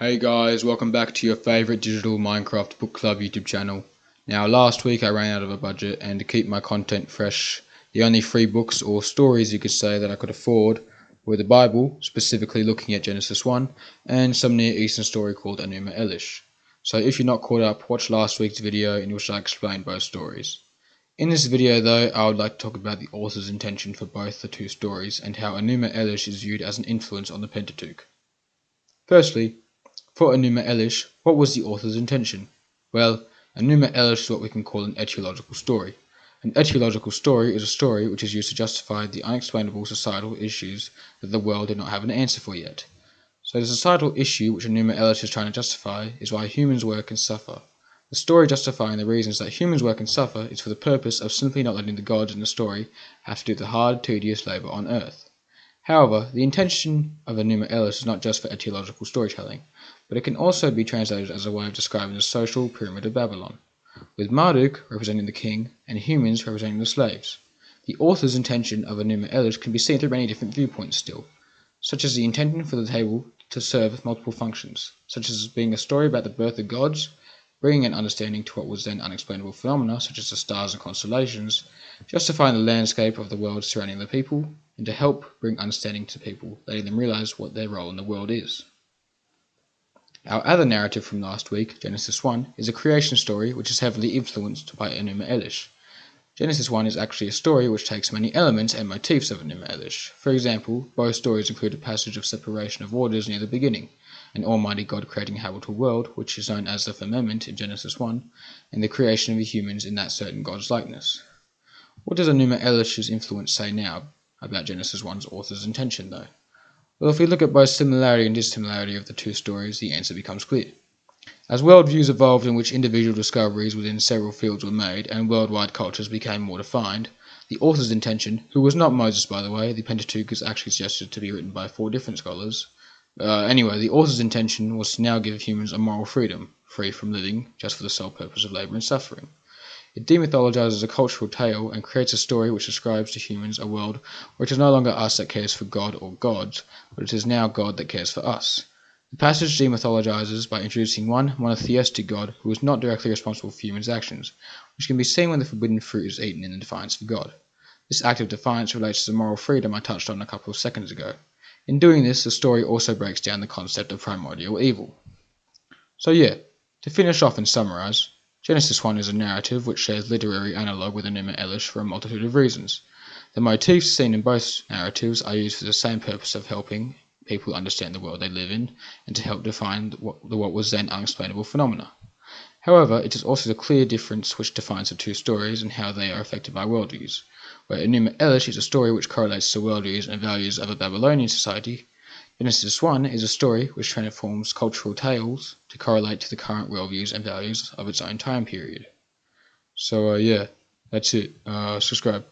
Hey guys, welcome back to your favourite digital Minecraft book club YouTube channel. Now last week I ran out of a budget, and to keep my content fresh, the only free books or stories you could say that I could afford were the Bible, specifically looking at Genesis 1, and some Near Eastern story called Enuma Elish. So if you're not caught up, watch last week's video in which I explained both stories. In this video though, I would like to talk about the author's intention for both the two stories and how Enuma Elish is viewed as an influence on the Pentateuch. Firstly, for Enuma Elish, what was the author's intention? Well, Enuma Elish is what we can call an etiological story. An etiological story is a story which is used to justify the unexplainable societal issues that the world did not have an answer for yet. So the societal issue which Enuma Elish is trying to justify is why humans work and suffer. The story justifying the reasons that humans work and suffer is for the purpose of simply not letting the gods in the story have to do the hard, tedious labour on Earth. However, the intention of Enuma Elish is not just for etiological storytelling, but it can also be translated as a way of describing the social pyramid of Babylon, with Marduk representing the king and humans representing the slaves. The author's intention of Enuma Elish can be seen through many different viewpoints still, such as the intention for the table to serve multiple functions, such as being a story about the birth of gods, bringing an understanding to what was then unexplainable phenomena such as the stars and constellations, justifying the landscape of the world surrounding the people, and to help bring understanding to people, letting them realize what their role in the world is. Our other narrative from last week, Genesis 1, is a creation story which is heavily influenced by Enuma Elish. Genesis 1 is actually a story which takes many elements and motifs of Enuma Elish. For example, both stories include a passage of separation of waters near the beginning, an almighty God creating a habitable world, which is known as the firmament in Genesis 1, and the creation of the humans in that certain God's likeness. What does Enuma Elish's influence say now about Genesis 1's author's intention, though? Well, if we look at both similarity and dissimilarity of the two stories, the answer becomes clear. As worldviews evolved in which individual discoveries within several fields were made and worldwide cultures became more defined, the author's intention, who was not Moses by the way, the Pentateuch is actually suggested to be written by 4 different scholars. The author's intention was to now give humans a moral freedom, free from living just for the sole purpose of labour and suffering. It demythologizes a cultural tale and creates a story which describes to humans a world where it is no longer us that cares for God or gods, but it is now God that cares for us. The passage demythologizes by introducing one monotheistic God who is not directly responsible for humans' actions, which can be seen when the forbidden fruit is eaten in defiance of God. This act of defiance relates to the moral freedom I touched on a couple of seconds ago. In doing this, the story also breaks down the concept of primordial evil. So yeah, to finish off and summarize, Genesis 1 is a narrative which shares literary analogue with Enuma Elish for a multitude of reasons. The motifs seen in both narratives are used for the same purpose of helping people understand the world they live in and to help define what was then unexplainable phenomena. However, it is also the clear difference which defines the two stories and how they are affected by worldviews, where Enuma Elish is a story which correlates to worldviews and values of a Babylonian society. Genesis 1 is a story which transforms cultural tales to correlate to the current worldviews and values of its own time period. So yeah, that's it. Subscribe.